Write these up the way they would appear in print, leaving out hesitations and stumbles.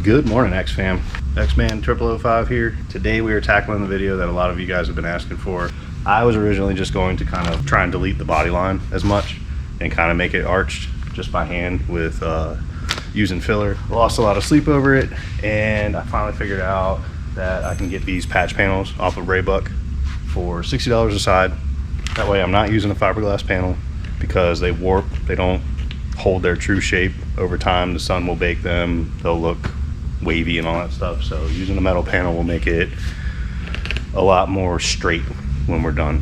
Good morning, X-Fam. X-Man 0005 here. Today we are tackling the video that a lot of you guys have been asking for. I was originally just going to kind of try and delete the body line as much and kind of make it arched just by hand with using filler. Lost a lot of sleep over it, and I finally figured out that I can get these patch panels off of Raybuck for $60 a side. That way I'm not using a fiberglass panel because they warp, they don't hold their true shape over time. The sun will bake them, they'll look wavy and all that stuff. So using a metal panel will make it a lot more straight when we're done.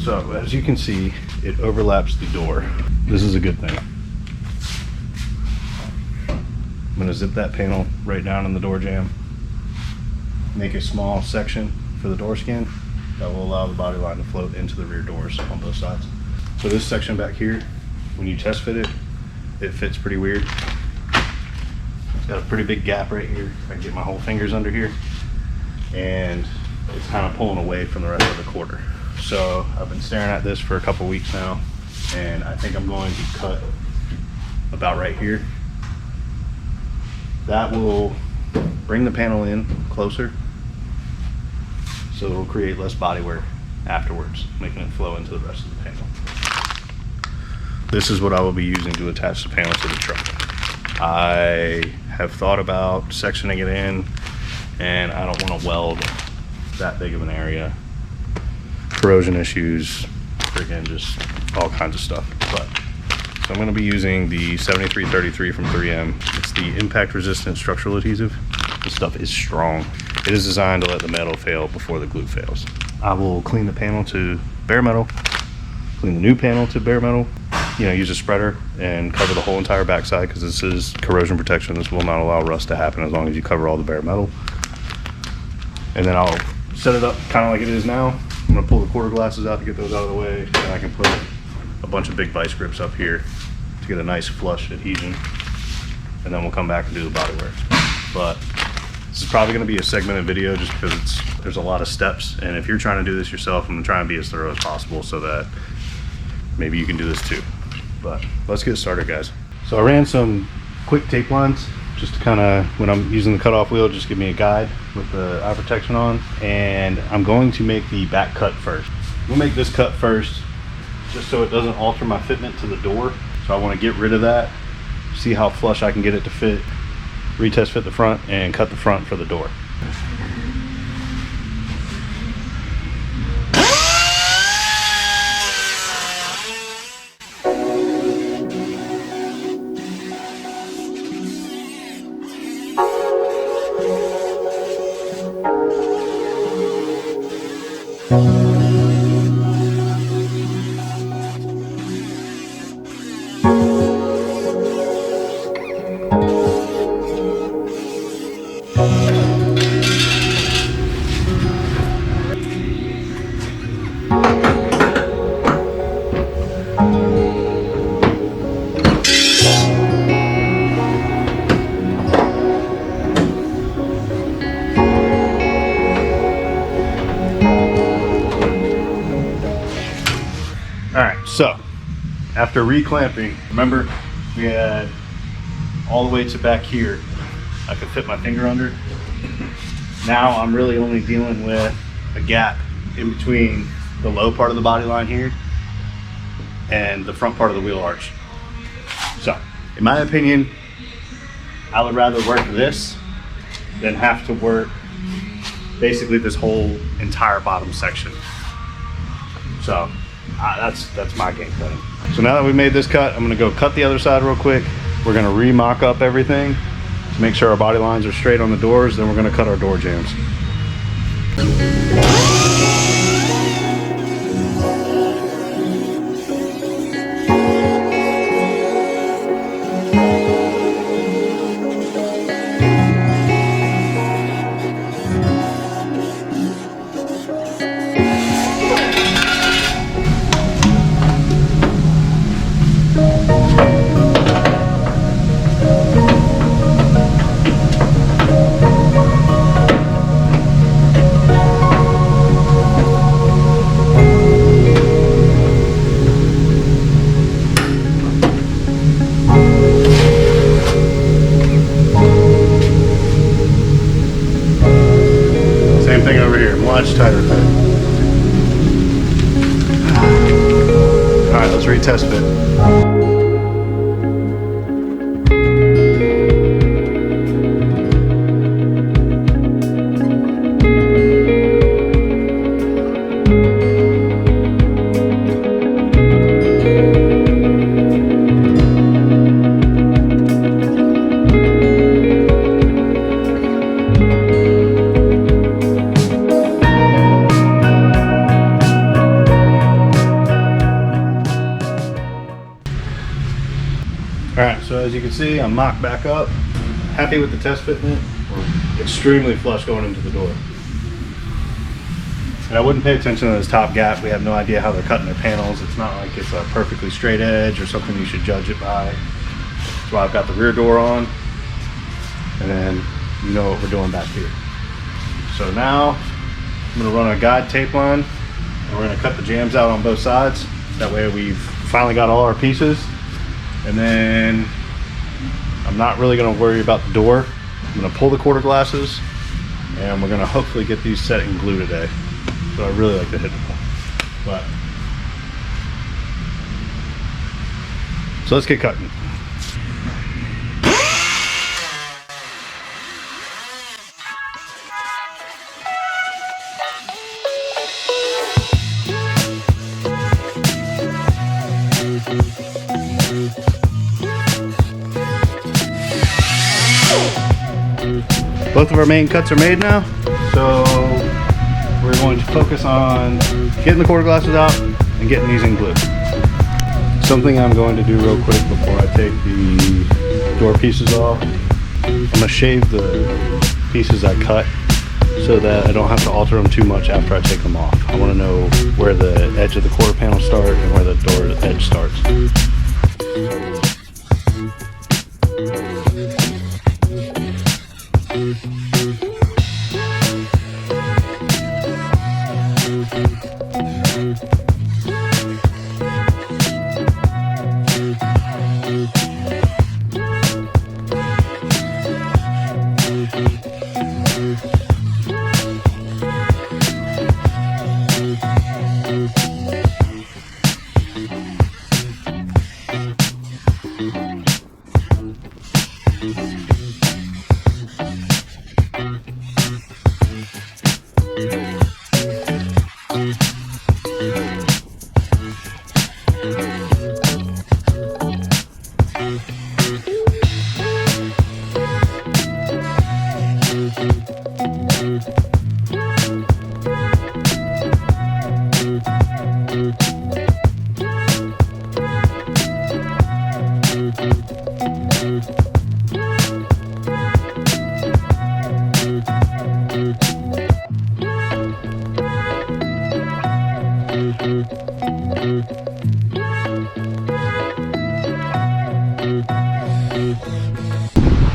So as you can see, it overlaps the door. This is a good thing. I'm gonna zip that panel right down in the door jamb, make a small section for the door skin that will allow the body line to float into the rear doors on both sides. So this section back here, when you test fit it, it fits pretty weird. It's got a pretty big gap right here. I can get my whole fingers under here, and it's kind of pulling away from the rest of the quarter. So I've been staring at this for a couple weeks now, and I think I'm going to cut about right here. That will bring the panel in closer, so it'll create less body wear afterwards, making it flow into the rest of the panel. This is what I will be using to attach the panel to the truck. I have thought about sectioning it in, and I don't want to weld that big of an area. Corrosion issues, freaking just all kinds of stuff. But so I'm going to be using the 7333 from 3M. It's the impact resistant structural adhesive. This stuff is strong. It is designed to let the metal fail before the glue fails. I will clean the panel to bare metal, clean the new panel to bare metal, use a spreader and cover the whole entire backside, because this is corrosion protection. This will not allow rust to happen as long as you cover all the bare metal. And then I'll set it up kind of like it is now. I'm going to pull the quarter glasses out to get those out of the way, and I can put a bunch of big vice grips up here to get a nice flush adhesion, and then we'll come back and do the body wear. But this is probably going to be a segmented video just because there's a lot of steps, and if you're trying to do this yourself, I'm going to try and be as thorough as possible so that maybe you can do this too. But let's get started, guys. So I ran some quick tape lines just to kind of, when I'm using the cutoff wheel, just give me a guide with the eye protection on. And I'm going to make the back cut first. We'll make this cut first just so it doesn't alter my fitment to the door. So I want to get rid of that, see how flush I can get it to fit, retest fit the front, and cut the front for the door. So after reclamping, remember we had all the way to back here, I could fit my finger under. Now I'm really only dealing with a gap in between the low part of the body line here and the front part of the wheel arch. So in my opinion, I would rather work this than have to work basically this whole entire bottom section. So that's my game plan. So now that we've made this cut, I'm gonna go cut the other side real quick. We're gonna re-mock up everything to make sure our body lines are straight on the doors. Then we're gonna cut our door jambs. much tighter fit. All right, let's retest fit. Alright, so as you can see, I'm mocked back up. Happy with the test fitment. We're extremely flush going into the door. And I wouldn't pay attention to this top gap. We have no idea how they're cutting their panels. It's not like it's a perfectly straight edge or something you should judge it by. That's why I've got the rear door on. And then you know what we're doing back here. So now I'm going to run a guide tape line. And we're going to cut the jambs out on both sides. That way we've finally got all our pieces. And then I'm not really going to worry about the door. I'm going to pull the quarter glasses and we're going to hopefully get these set in glue today. So I really like the hidden one. But so let's get cutting. Both of our main cuts are made now, so we're going to focus on getting the quarter glasses out and getting these in glue. Something I'm going to do real quick before I take the door pieces off, I'm going to shave the pieces I cut so that I don't have to alter them too much after I take them off. I want to know where the edge of the quarter panel starts and where the door edge starts.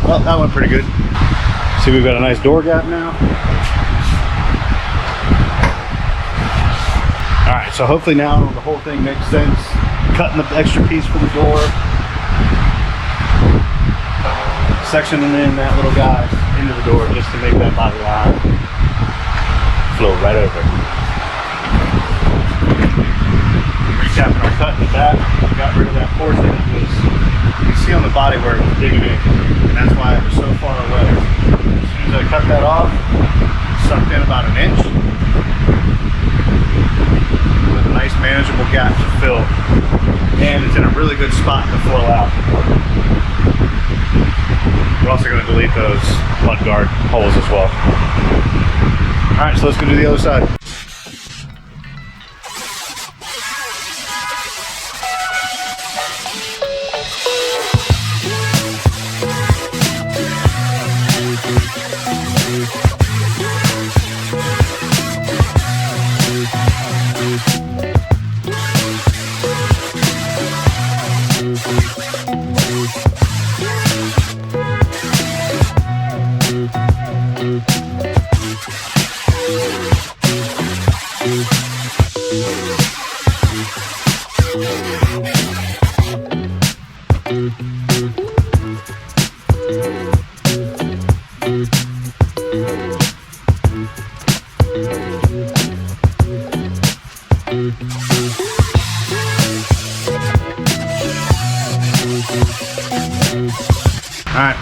Well, that went pretty good. See, we've got a nice door gap now. All right, so hopefully now the whole thing makes sense. Cutting the extra piece for the door, sectioning in that little guy into the door just to make that body line flow right over. Recapping our cut in the back, we got rid of that portion that was, you can see on the body where it was digging in, and that's why it was so far away. As soon as I cut that off, it sucked in about an inch with a nice manageable gap to fill, and it's in a really good spot to fill out. We're also going to delete those mud guard holes as well. All right, so let's go do the other side.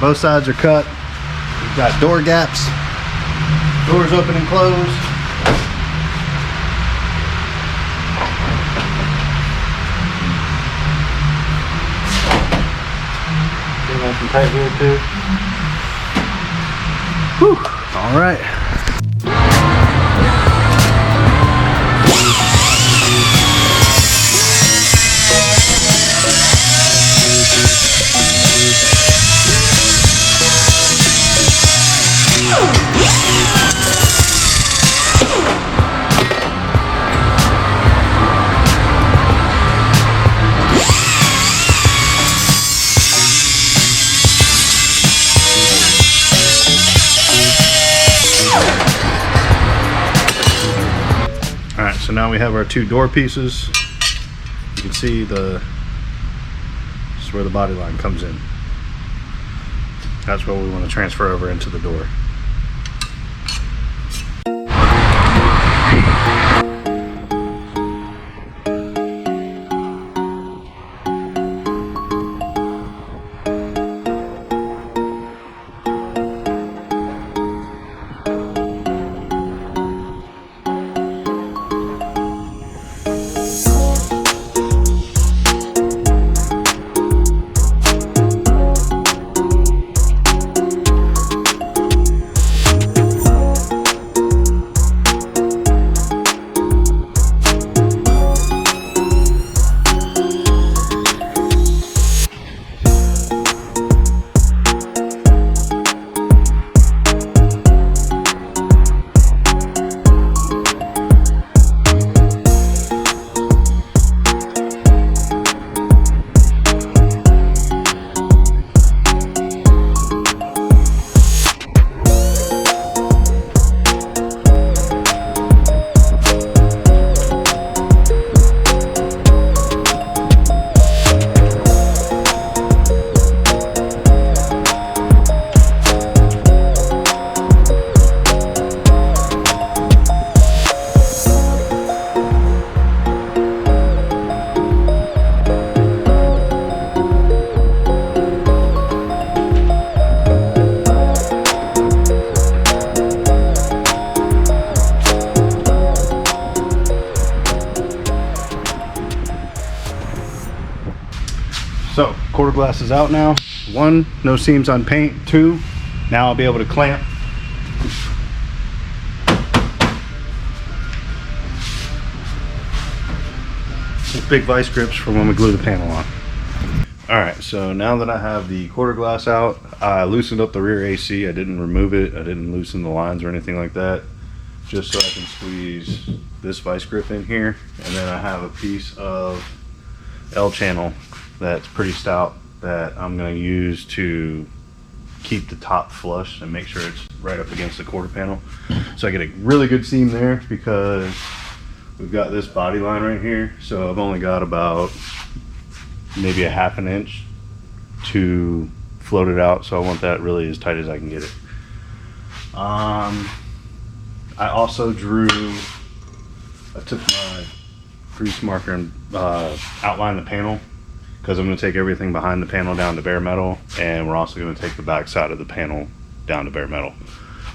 Both sides are cut. We've got door gaps. Doors open and close. Nice and tight here too. Whew. All right. Alright, so now we have our two door pieces. You can see this is where the body line comes in. That's what we want to transfer over into the door. So, quarter glass is out now. 1, no seams on paint. 2, now I'll be able to clamp. These big vice grips for when we glue the panel on. Alright, so now that I have the quarter glass out, I loosened up the rear AC. I didn't remove it. I didn't loosen the lines or anything like that. Just so I can squeeze this vice grip in here. And then I have a piece of L channel that's pretty stout that I'm going to use to keep the top flush and make sure it's right up against the quarter panel. So I get a really good seam there because we've got this body line right here. So I've only got about maybe a 1/2 inch to float it out. So I want that really as tight as I can get it. I also I took my grease marker and outlined the panel, because I'm going to take everything behind the panel down to bare metal, and we're also going to take the back side of the panel down to bare metal.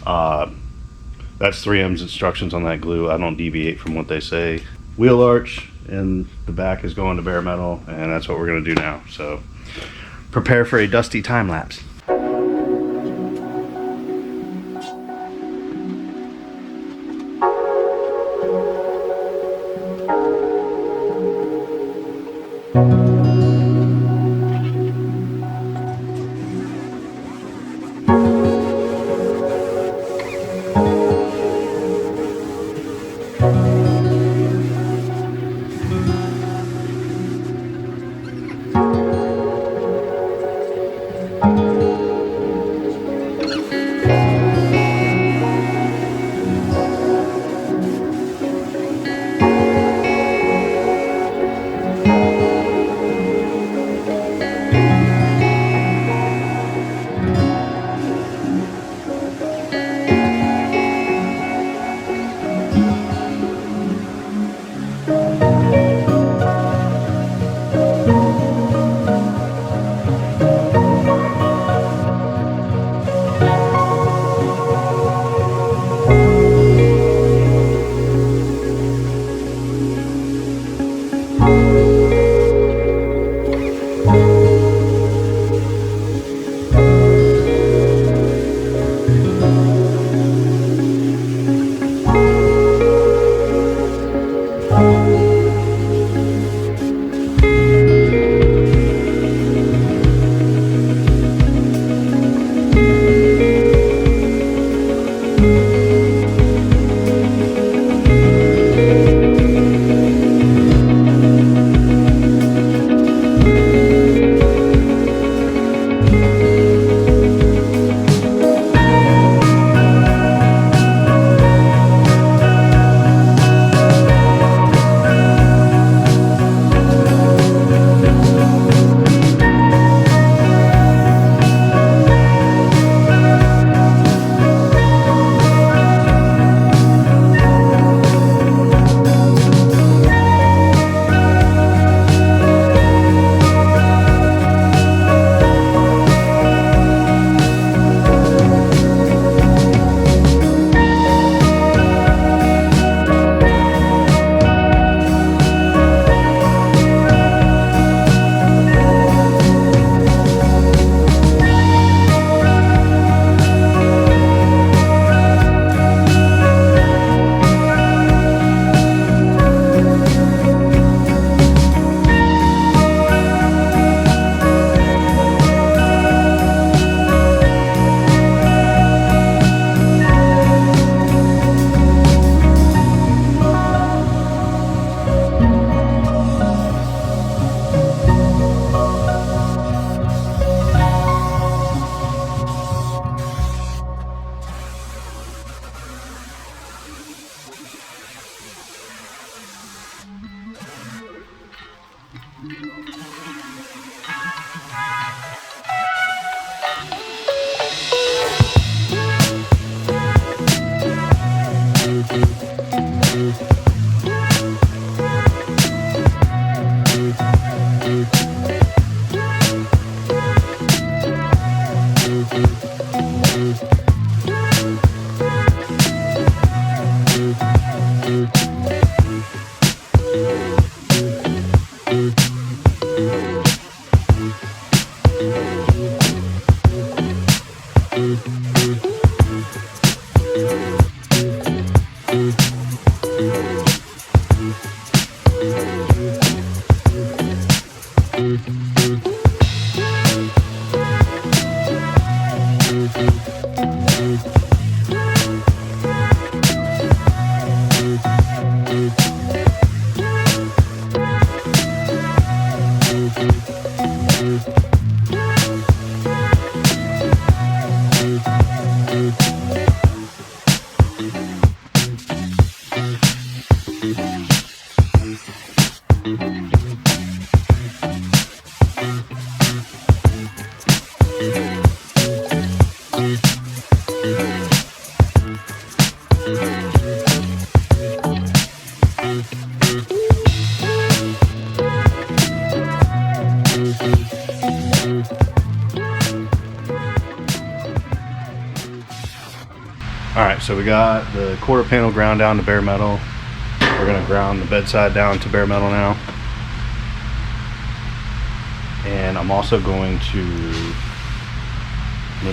That's 3M's instructions on that glue. I don't deviate from what they say. Wheel arch and the back is going to bare metal, and that's what we're going to do now. So prepare for a dusty time lapse. Alright, so we got the quarter panel ground down to bare metal. We're going to ground the bedside down to bare metal now. And I'm also going to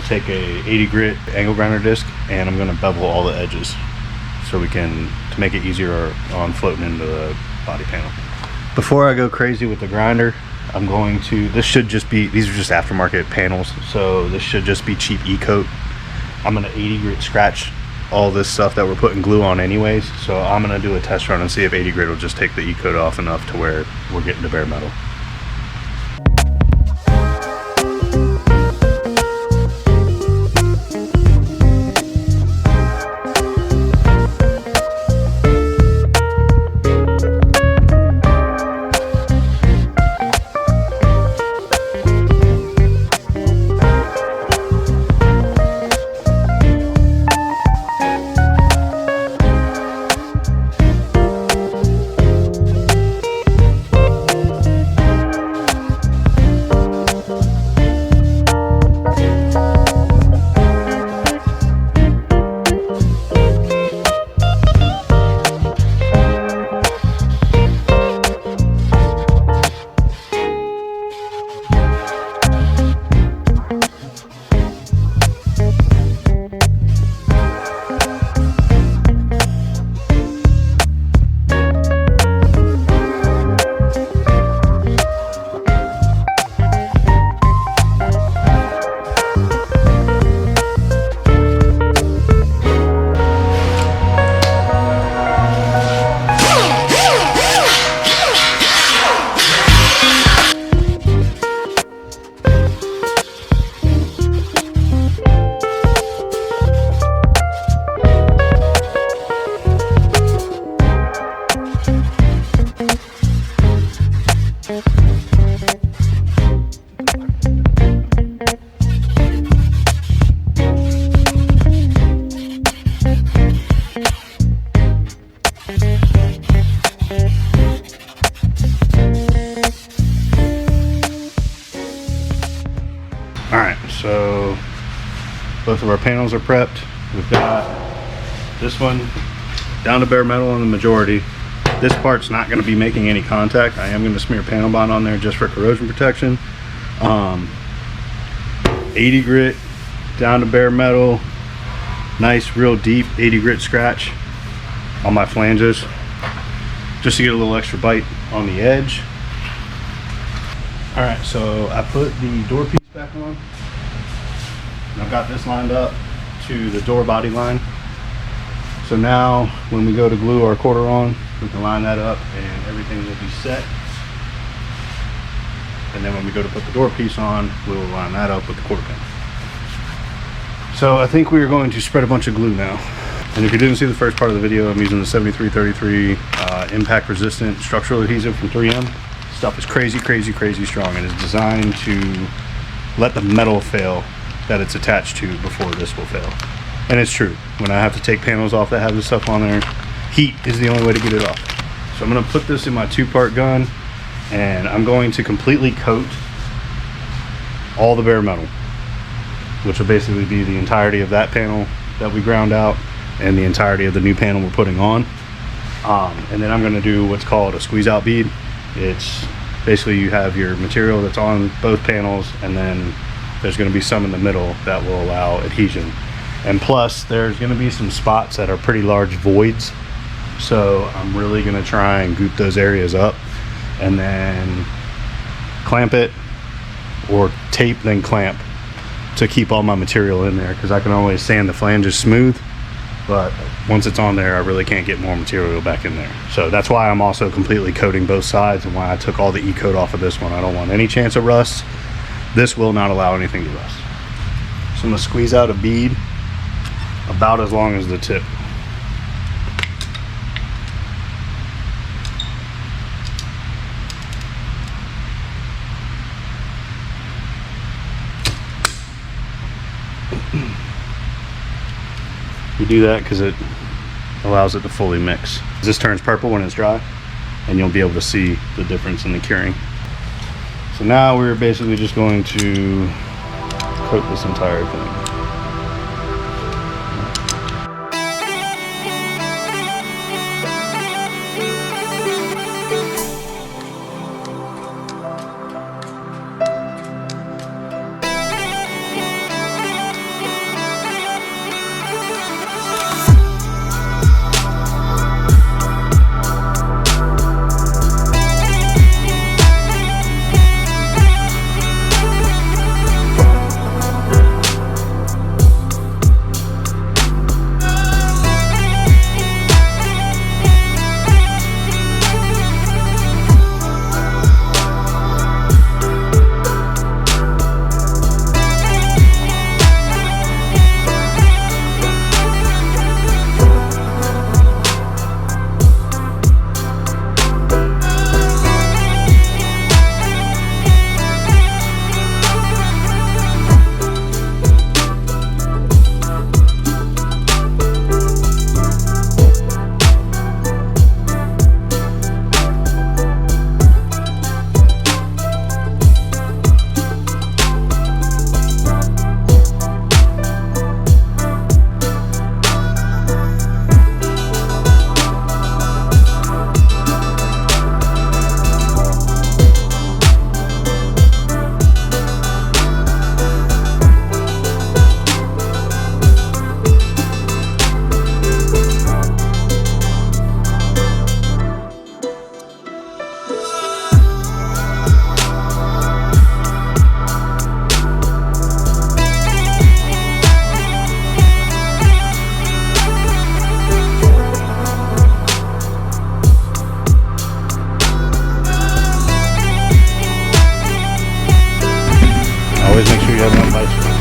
take a 80 grit angle grinder disc and I'm going to bevel all the edges so we can, to make it easier on floating into the body panel. Before I go crazy with the grinder, I'm going to, this should just be, these are just aftermarket panels, so this should just be cheap e-coat. I'm going to 80 grit scratch all this stuff that we're putting glue on anyways, so I'm going to do a test run and see if 80 grit will just take the e-coat off enough to where we're getting to bare metal. Alright, so both of our panels are prepped. We've got this one down to bare metal on the majority. This part's not going to be making any contact. I am going to smear panel bond on there just for corrosion protection. 80 grit down to bare metal. Nice, real deep 80 grit scratch on my flanges, just to get a little extra bite on the edge. Alright, so I put the door piece back on. And I've got this lined up to the door body line. So now when we go to glue our quarter on, we can line that up and everything will be set. And then when we go to put the door piece on, we will line that up with the quarter panel. So I think we are going to spread a bunch of glue now. And if you didn't see the first part of the video, I'm using the 7333 impact resistant structural adhesive from 3M. Stuff is crazy, crazy, crazy strong and is designed to let the metal fail that it's attached to before this will fail. And it's true. When I have to take panels off that have this stuff on there, heat is the only way to get it off. So I'm going to put this in my 2-part gun and I'm going to completely coat all the bare metal, which will basically be the entirety of that panel that we ground out and the entirety of the new panel we're putting on. And then I'm going to do what's called a squeeze out bead. It's basically you have your material that's on both panels and then there's going to be some in the middle that will allow adhesion. And plus there's going to be some spots that are pretty large voids. So I'm really going to try and goop those areas up and then clamp it, or tape then clamp, to keep all my material in there, because I can always sand the flanges smooth, but once it's on there I really can't get more material back in there. So that's why I'm also completely coating both sides and why I took all the e-coat off of this one. I don't want any chance of rust. This will not allow anything to rust. So I'm going to squeeze out a bead about as long as the tip. You do that because it allows it to fully mix. This turns purple when it's dry, and you'll be able to see the difference in the curing. So now we're basically just going to coat this entire thing. Always make sure you have enough bicycles.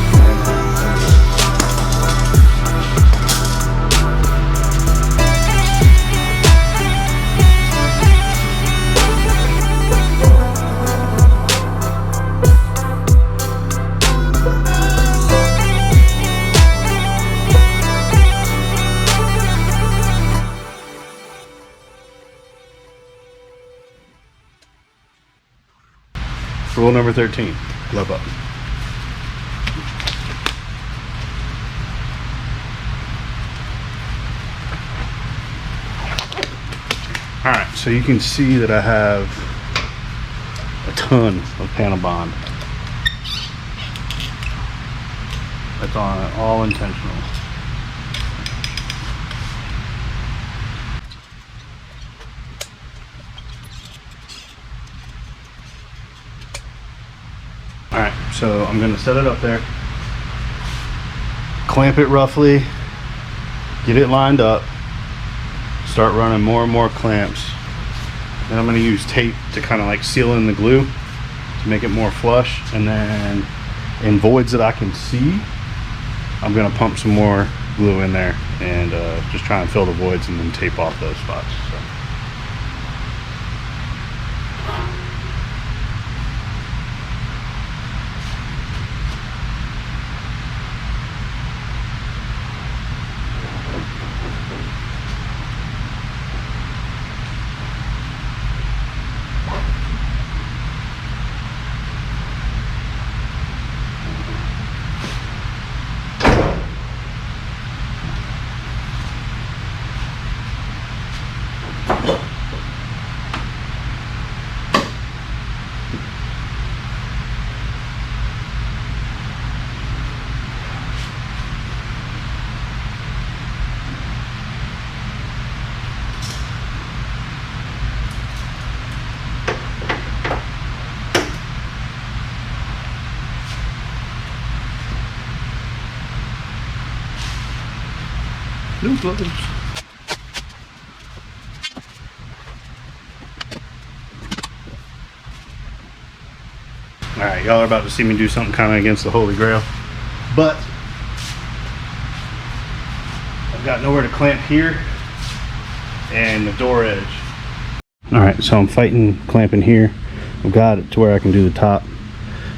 Rule number 13, glove up. All right, so you can see that I have a ton of panel bond. That's all intentional. All right, so I'm gonna set it up there, clamp it roughly, get it lined up, start running more and more clamps. Then I'm going to use tape to kind of like seal in the glue to make it more flush, and then in voids that I can see, I'm going to pump some more glue in there and just try and fill the voids and then tape off those spots. So. No gloves. Alright, y'all are about to see me do something kind of against the Holy Grail, but I've got nowhere to clamp here and the door edge. Alright, so I'm fighting clamping here. I've got it to where I can do the top,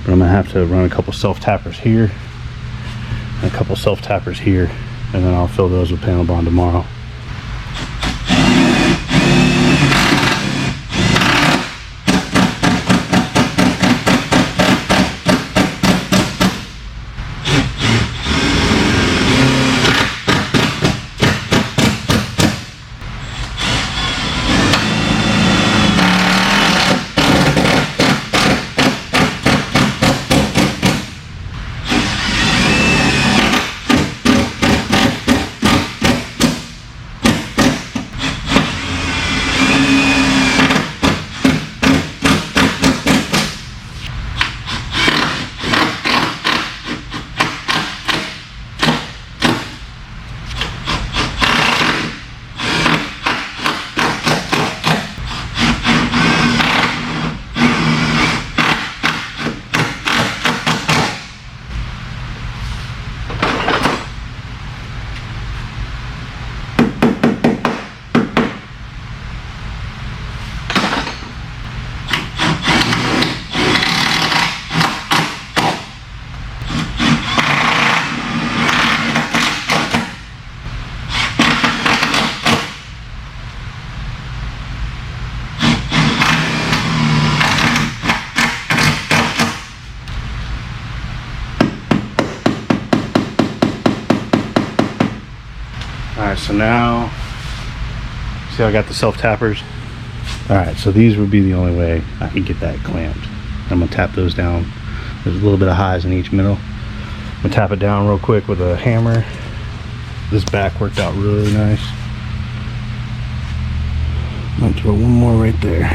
but I'm going to have to run a couple self-tappers here and a couple self-tappers here, and then I'll fill those with panel bond tomorrow. Alright, so now, see how I got the self-tappers? Alright, so these would be the only way I could get that clamped. I'm going to tap those down. There's a little bit of highs in each middle. I'm going to tap it down real quick with a hammer. This back worked out really nice. I'm going to throw one more right there.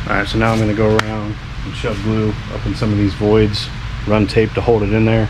Alright, so now I'm going to go around and shove glue up in some of these voids, run tape to hold it in there.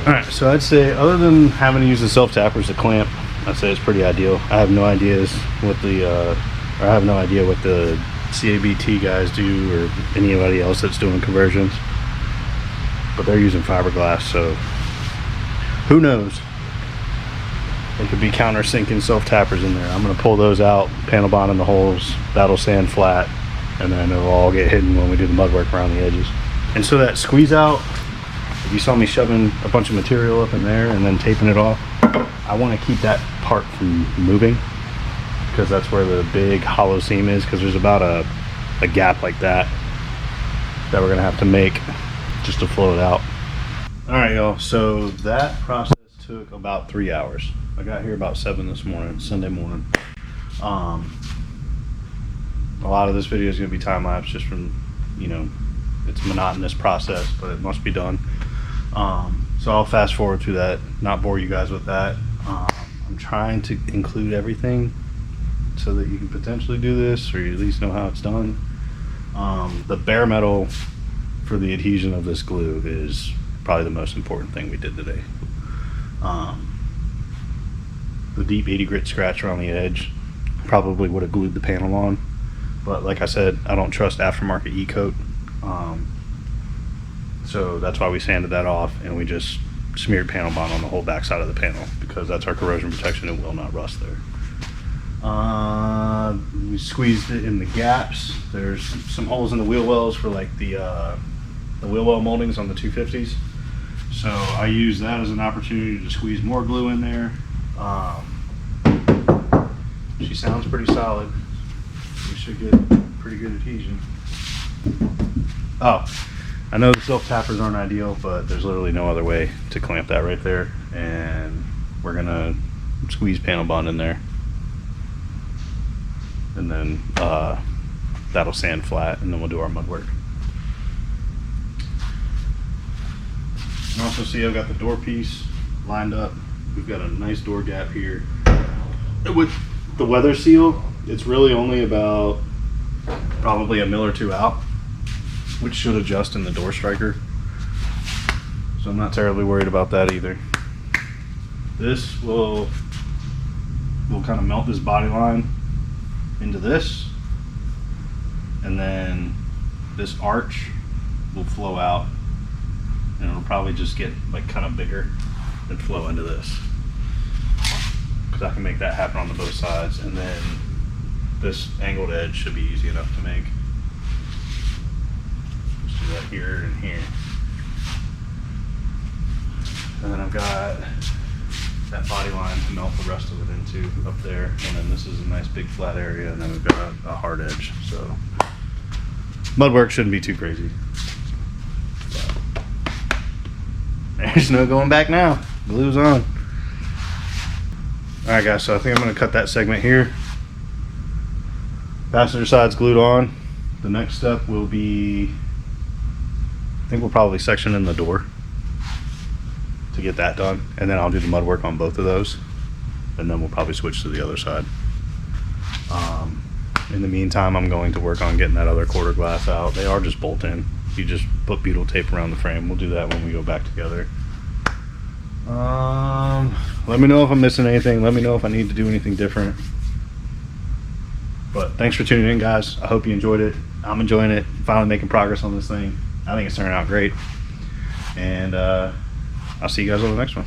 Alright, so I'd say other than having to use the self-tappers to clamp, I'd say it's pretty ideal. I have no ideas what the CABT guys do or anybody else that's doing conversions, but they're using fiberglass, so who knows? They could be countersinking self-tappers in there. I'm going to pull those out, panel bond in the holes, that'll sand flat, and then it'll all get hidden when we do the mud work around the edges. And so that squeeze out, if you saw me shoving a bunch of material up in there and then taping it off, I want to keep that part from moving, because that's where the big hollow seam is, because there's about a gap like that we're going to have to make just to flow it out. Alright y'all, so that process took about 3 hours. I got here about 7 this morning, Sunday morning. A lot of this video is going to be time-lapse just from, it's a monotonous process, but it must be done. So I'll fast forward through that, not bore you guys with that. I'm trying to include everything so that you can potentially do this, or you at least know how it's done. The bare metal for the adhesion of this glue is probably the most important thing we did today. The deep 80 grit scratch around the edge probably would have glued the panel on, but like I said, I don't trust aftermarket e-coat, so that's why we sanded that off and we just smeared panel bond on the whole back side of the panel, because that's our corrosion protection. It will not rust there. We squeezed it in the gaps. There's some holes in the wheel wells for like the wheel well moldings on the 250s, so I use that as an opportunity to squeeze more glue in there. She sounds pretty solid. We should get pretty good adhesion. Oh, I know the silk tappers aren't ideal, but there's literally no other way to clamp that right there, and we're gonna squeeze panel bond in there, and then that'll sand flat, and then we'll do our mud work. You can also see I've got the door piece lined up. We've got a nice door gap here. With the weather seal, it's really only about probably a mil or two out, which should adjust in the door striker. So I'm not terribly worried about that either. This will kind of melt this body line into this, and then this arch will flow out, and it'll probably just get like kind of bigger and flow into this, because I can make that happen on the both sides, and then this angled edge should be easy enough to make. Just do that here and here, and then I've got that body line to melt the rest of it into up there, and then this is a nice big flat area, and then we've got a hard edge. So mud work shouldn't be too crazy. But there's no going back now. Glue's on. Alright guys, so I think I'm going to cut that segment here. Passenger side's glued on. The next step will be, I think we'll probably section in the door to get that done, and then I'll do the mud work on both of those, and then we'll probably switch to the other side. In the meantime, I'm going to work on getting that other quarter glass out. They are just bolt in. You just put butyl tape around the frame. We'll do that when we go back together. Let me know if I'm missing anything. Let me know if I need to do anything different. But thanks for tuning in, guys. I hope you enjoyed it. I'm enjoying it. Finally making progress on this thing. I think it's turning out great. And I'll see you guys on the next one.